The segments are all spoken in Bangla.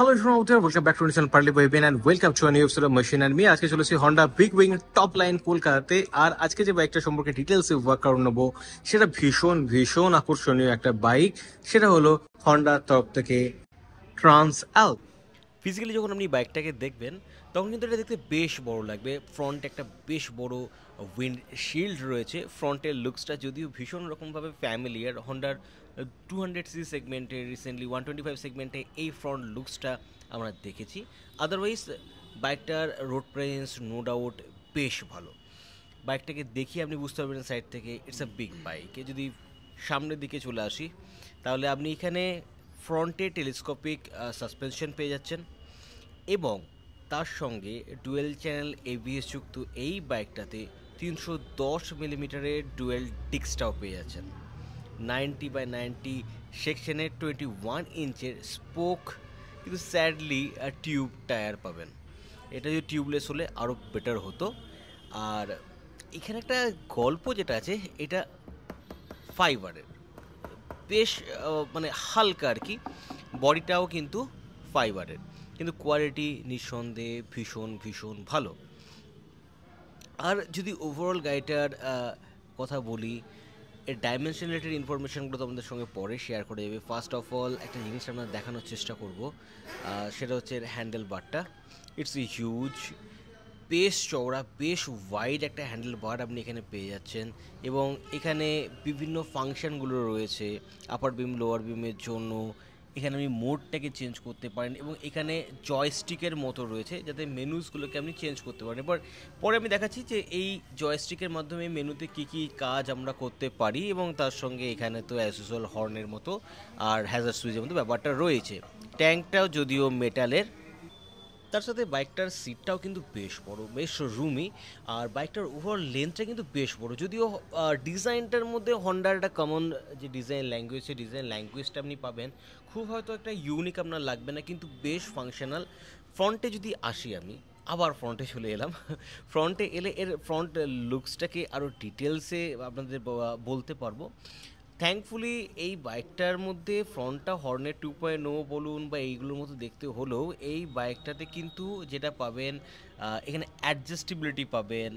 Hello everyone out there, welcome back to Nissan Partly by Ben and welcome to a new episode of Machine and Me. আজকে চলেছি Honda Big Wing top line কলকাতাতে। আর আজকে যে বাইকটা সম্পর্কে ডিটেলসে ওয়ার্ক করে নেবো সেটা ভীষণ আকর্ষণীয় একটা বাইক। সেটা হলো Honda তরফ থেকে ট্রান্স অ্যালপ। ফিজিক্যালি যখন আপনি বাইকটাকে দেখবেন তখন কিন্তু এটা দেখতে বেশ বড় লাগবে। ফ্রন্ট একটা বেশ বড় উইন্ড শিল্ড রয়েছে। ফ্রন্টের লুকসটা যদিও ভীষণ রকমভাবে ফ্যামিলিয়ার, হন্ডার 200cc সেগমেন্টে, রিসেন্টলি 125 সেগমেন্টে এই ফ্রন্ট লুকসটা আমরা দেখেছি। আদারওয়াইজ বাইকটার রোড প্রেজেন্স নো ডাউট বেশ ভালো। বাইকটাকে দেখিয়ে আপনি বুঝতে পারবেন সাইড থেকে ইটস আ বিগ বাইক। যদি সামনের দিকে চলে আসি তাহলে আপনি এখানে ফ্রন্টে টেলিস্কোপিক সাসপেনশন পেয়ে যাচ্ছেন এবং তার সঙ্গে ডুয়েল চ্যানেল এবিএস যুক্ত এই বাইকটাতে 310 মিলিমিটারের ডুয়েল ডিস্কটাও পেয়ে যাচ্ছেন। 90/90 সেকশনে 21 ইঞ্চের স্পোক, কিন্তু স্যাডলি টিউব টায়ার পাবেন। এটা যদি টিউবলেস হলে আরও বেটার হতো। আর এখানে একটা গল্প যেটা আছে, এটা ফাইবারের, বেশ মানে হালকা আর কি, বডিটাও কিন্তু ফাইবারের, কিন্তু কোয়ালিটি নিঃসন্দেহে ভীষণ ভালো। আর যদি ওভারঅল গাড়িটার কথা বলি, এর ডাইমেনশন রিলেটেড ইনফরমেশানগুলো তো আমাদের সঙ্গে পরে শেয়ার করে দেবে। ফার্স্ট অফ অল একটা জিনিস আমরা দেখানোর চেষ্টা করব, সেটা হচ্ছে হ্যান্ডেল বারটা। ইটস এ হিউজ, বেশ চওড়া, বেশ ওয়াইড একটা হ্যান্ডেল বার আপনি এখানে পেয়ে যাচ্ছেন এবং এখানে বিভিন্ন ফাংশানগুলো রয়েছে আপার বিম লোয়ার বিমের জন্য। এখানে আপনি মোডটাকে চেঞ্জ করতে পারেন এবং এখানে জয়স্টিকের মতো রয়েছে যাতে মেনুসগুলোকে আপনি চেঞ্জ করতে পারেন। এবার পরে আমি দেখাচ্ছি যে এই জয়স্টিকের মাধ্যমে মেনুতে কী কাজ আমরা করতে পারি এবং তার সঙ্গে এখানে তো অ্যাজ ইউজুয়াল হর্নের মতো আর হ্যাজার্ড সুইচের মতো ব্যাপারটা রয়েছে। ট্যাঙ্কটাও যদিও মেটালের, তার সাথে বাইকটার সিটটাও কিন্তু বেশ বড়, বেশ রুমি। আর বাইকটার ওভারঅল লেন্থটা কিন্তু বেশ বড়, যদিও ডিজাইনটার মধ্যে হন্ডার একটা কমন যে ডিজাইন ল্যাঙ্গুয়েজ, সেই ডিজাইন ল্যাঙ্গুয়েজটা আপনি পাবেন। খুব হয়তো একটা ইউনিক আপনার লাগবে না, কিন্তু বেশ ফাংশনাল। ফ্রন্টে যদি আসি, আমি আবার ফ্রন্টে চলে এলাম। ফ্রন্টে এলে এর ফ্রন্ট লুকসটাকে আরও ডিটেলসে আপনাদের বলতে পারবো। থ্যাঙ্কফুলি এই বাইকটার মধ্যে ফ্রন্টটা হর্নের 2.0 বলুন বা এইগুলোর মতো দেখতে হলেও এই বাইকটাতে কিন্তু যেটা পাবেন, এখানে অ্যাডজাস্টেবিলিটি পাবেন,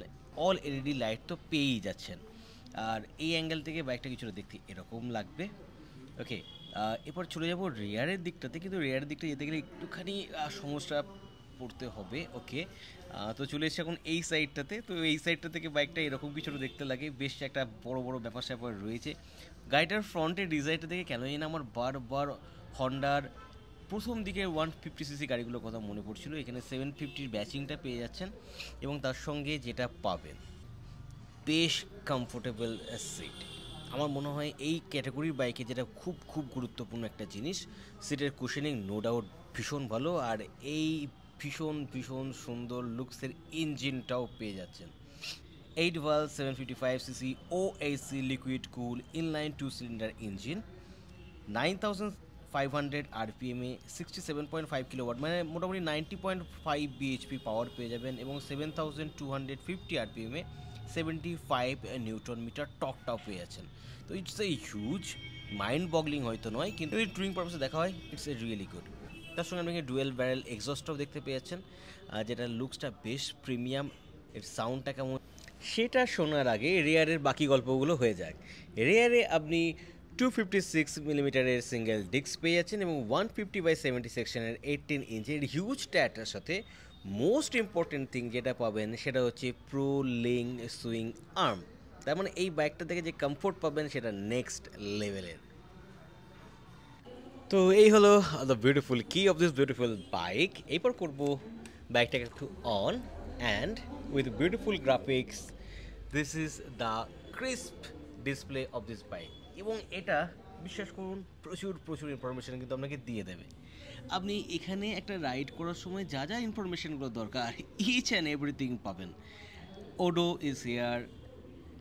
অল এলইডি লাইট তো পেয়েই যাচ্ছেন। আর এই অ্যাঙ্গেল থেকে বাইকটা কিছুটা দেখতে এরকম লাগবে। ওকে, এরপর চলে যাব রেয়ারের দিকটাতে, কিন্তু রেয়ারের দিকটা যেতে গেলে একটুখানি সমস্যা পড়তে হবে। ওকে, তো চলে এসেছে এখন এই সাইডটাতে। তো এই সাইডটা থেকে বাইকটা এরকম কিছুটা দেখতে লাগে, বেশ একটা বড় ব্যাপার স্যাপার রয়েছে। গাড়িটার ফ্রন্টের ডিজাইনটা থেকে কেন জানি না আমার বারবার হন্ডার প্রথম দিকে 150cc গাড়িগুলোর কথা মনে পড়ছিল। এখানে 750 ব্যাচিংটা পেয়ে যাচ্ছেন এবং তার সঙ্গে যেটা পাবেন বেশ কমফোর্টেবল সিট। আমার মনে হয় এই ক্যাটাগরির বাইকে যেটা খুব গুরুত্বপূর্ণ একটা জিনিস, সিটের কুশনিং নো ডাউট ভীষণ ভালো। আর এই ভীষণ সুন্দর লুকসের ইঞ্জিনটাও পেয়ে যাচ্ছেন। 8 valve 755cc OAC liquid cool inline 2-cylinder engine, 9500 RPM এ 67.5 কিলোওয়াট, মানে মোটামুটি 90.5 bhp পাওয়ার পেয়ে যাবেন এবং 7250 RPM এ 75 নিউটন মিটার টর্কটাও পেয়ে যাচ্ছেন। তো ইটস এ হিউজ, মাইন্ড বগলিং হয়তো নয়, কিন্তু যদি টুরিং পারপাসে দেখা হয় ইটস এ রিয়েলি গুড। তার সঙ্গে আপনি ডুয়েল ব্যারেল এক্সস্টটাও দেখতে পেয়ে যাচ্ছেন, যেটা লুকসটা বেশ প্রিমিয়াম। এর সাউন্ডটা কেমন সেটা শোনার আগে রেয়ারের বাকি গল্পগুলো হয়ে যাক। রেয়ারে আপনি 256 মিলিমিটারের সিঙ্গেল ডিস্ক পেয়ে যাচ্ছেন এবং 150/70 সেকশনের 18 ইঞ্চের হিউজ টায়ারটার সাথে মোস্ট ইম্পর্টেন্ট থিং যেটা পাবেন সেটা হচ্ছে প্রো লিং সুইং আর্ম। তার মানে এই বাইকটা থেকে যে কমফোর্ট পাবেন সেটা নেক্সট লেভেলের। তো এই হলো দ্য বিউটিফুল কি অফ দিস বিউটিফুল বাইক। এরপর করবো বাইকটাকে একটু on and with beautiful graphics, this is the crisp display of this bike. এবং এটা বিশ্বাস করুন প্রচুর ইনফরমেশান কিন্তু আপনাকে দিয়ে দেবে। আপনি এখানে একটা রাইড করার সময় যা ইনফরমেশানগুলো দরকার ইচ অ্যান্ড এভরিথিং পাবেন। Odoo is here,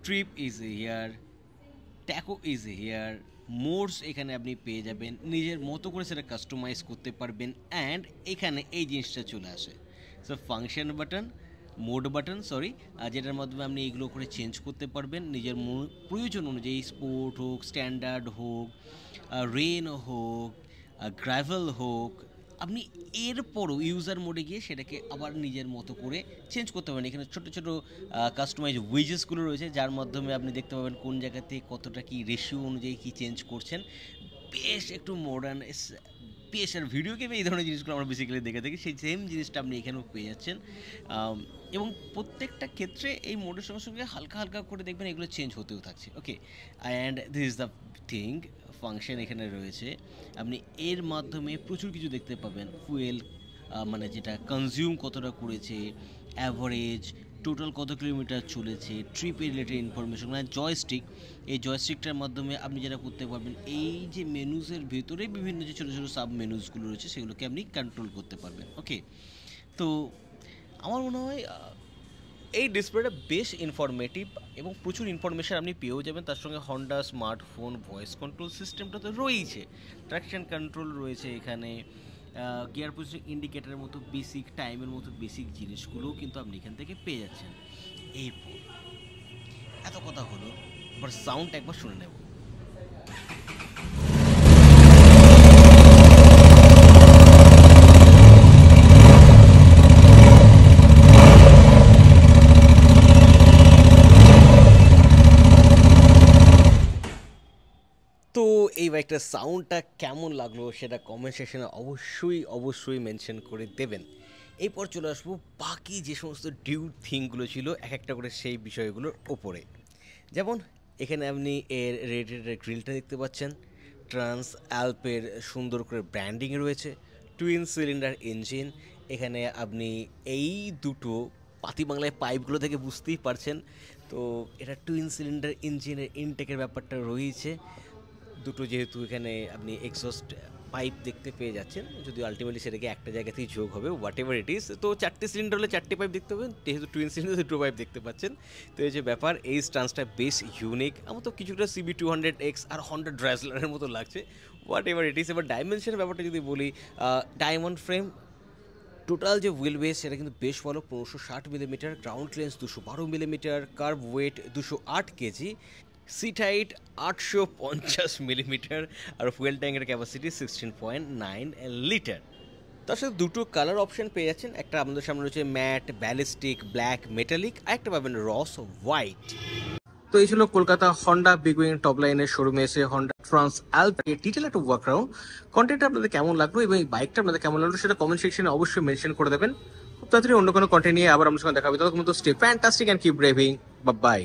trip is here, taco is here, modes এখানে আপনি পেয়ে যাবেন, নিজের মতো করে সেটা কাস্টমাইজ করতে পারবেন। অ্যান্ড এখানে এই জিনিসটা চলে আসে, so function button, mode button যেটার মাধ্যমে আপনি এইগুলো করে চেঞ্জ করতে পারবেন নিজের প্রয়োজন অনুযায়ী, স্পোর্ট হোক, স্ট্যান্ডার্ড হোক, রেন হোক, গ্র্যাভেল হোক, আপনি এরপরও ইউজার মোডে গিয়ে সেটাকে আবার নিজের মতো করে চেঞ্জ করতে পারেন। এখানে ছোটো ছোটো কাস্টমাইজ উইজেসগুলো রয়েছে, যার মাধ্যমে আপনি দেখতে পাবেন কোন জায়গাতে কতটা কি রেশিও অনুযায়ী কী চেঞ্জ করছেন। বেশ একটু মডার্ন, বেশ, আর ভিডিও গেমে এই ধরনের জিনিসগুলো আমরা বেসিক্যালি দেখে থাকি, সেই সেম জিনিসটা আপনি এখানেও পেয়ে যাচ্ছেন। এবং প্রত্যেকটা ক্ষেত্রে এই মোডের সঙ্গে সঙ্গে হালকা হালকা করে দেখবেন এগুলো চেঞ্জ হতেও থাকছে। Okay, and this is the thing, function এখানে রয়েছে। আপনি এর মাধ্যমে প্রচুর কিছু দেখতে পাবেন, ফুয়েল মানে যেটা কনজিউম কতটা করেছে, অ্যাভারেজ টোটাল কত কিলোমিটার চলেছে, ট্রিপ রিলেটেড ইনফরমেশন, মানে জয়স্টিক, এই জয়স্টিকটার মাধ্যমে আপনি যেটা করতে পারবেন, এই যে মেনুসের ভেতরে বিভিন্ন যে ছোটো ছোটো সাব মেনুসগুলো রয়েছে সেগুলোকে আপনি কন্ট্রোল করতে পারবেন। ওকে, তো আমার মনে হয় এই ডিসপ্লেটা বেশ ইনফরমেটিভ এবং প্রচুর ইনফরমেশান আপনি পেয়েও যাবেন। তার সঙ্গে হন্ডা স্মার্টফোন ভয়েস কন্ট্রোল সিস্টেমটা তো রয়েইছে, ট্র্যাকশন কন্ট্রোল রয়েছে এখানে, গিয়ার পজিশন ইন্ডিকেটারের মতো বেসিক, টাইমের মতো বেসিক জিনিসগুলোও কিন্তু আপনি এখান থেকে পেয়ে যাচ্ছেন। এরপর এত কথা হলো, এবার সাউন্ড একবার শুনে নেব। তো এই বাইকটার সাউন্ডটা কেমন লাগলো সেটা কমেন্ট সেকশনে অবশ্যই মেনশন করে দেবেন। এরপর চলে আসবো বাকি যে সমস্ত থিংগুলো ছিল এক একটা করে সেই বিষয়গুলোর ওপরে। যেমন এখানে আপনি এর রেডিয়েটরের গ্রিলটা দেখতে পাচ্ছেন, ট্রান্স অ্যালপের সুন্দর করে ব্র্যান্ডিং রয়েছে, টুইন সিলিন্ডার ইঞ্জিন। এখানে আপনি এই দুটো পাতি বাংলায় পাইপগুলো থেকে বুঝতেই পারছেন, তো এটা টুইন সিলিন্ডার ইঞ্জিনের ইনটেকের ব্যাপারটা রয়েছে। দুটো যেহেতু এখানে আপনি এক্সস্ট পাইপ দেখতে পেয়ে যাচ্ছেন, যদি আলটিমেটলি সেটাকে একটা জায়গাতেই যোগ হবে, হোয়াট এভার ইট ইজ, তো 4টে সিলিন্ডার হলে 4টে পাইপ দেখতে পাবেন, যেহেতু টুইন সিলিন্ডার 2টো পাইপ দেখতে পাচ্ছেন। তো এই যে ব্যাপার, এই স্টান্সটা বেশ ইউনিক, আমার তো কিছুটা CB200X আর হন্ডা ড্রাইজলারের মতো লাগছে, হোয়াট এভার ইট ইজ। এবার ডাইমেনশনের ব্যাপারটা যদি বলি, ডায়মন্ড ফ্রেম, টোটাল যে হুইল বেস সেটা কিন্তু বেশ ভালো, 1560 millimetre, ground clearance 212 millimetre, kerb weight 208 KG, seat height 850 millimetre, আর ফুয়েল ট্যাঙ্কের ক্যাপাসিটি 16.9 লিটার। তার সাথে দুটো কালার অপশন পেয়ে যাচ্ছেন, একটা আপনাদের সামনে রয়েছে ম্যাট, ব্যালিস্টিক, ব্ল্যাক, মেটালিক, আর একটা পাবেন রস হোয়াইট। তো এই ছিল Kolkata Honda big wing top লাইনের শোরুমে এসে হন্ডা ট্রান্স অ্যালপ ডিটেল একটা ওয়ার্ক রাউন্ড কন্টেন্ট আপনাদের কেমন লাগলো এবং এই বাইকটা আপনাদের কেমন লাগলো সেটা কমেন্ট সেকশনে অবশ্যই মেনশন করে দেবেন। খুব তাড়াতাড়ি অন্য কোনো কন্টেন্ট নিয়ে আবার আপনার সঙ্গে দেখা হবে, ততক্ষণ তো stay fantastic and keep driving, bye bye.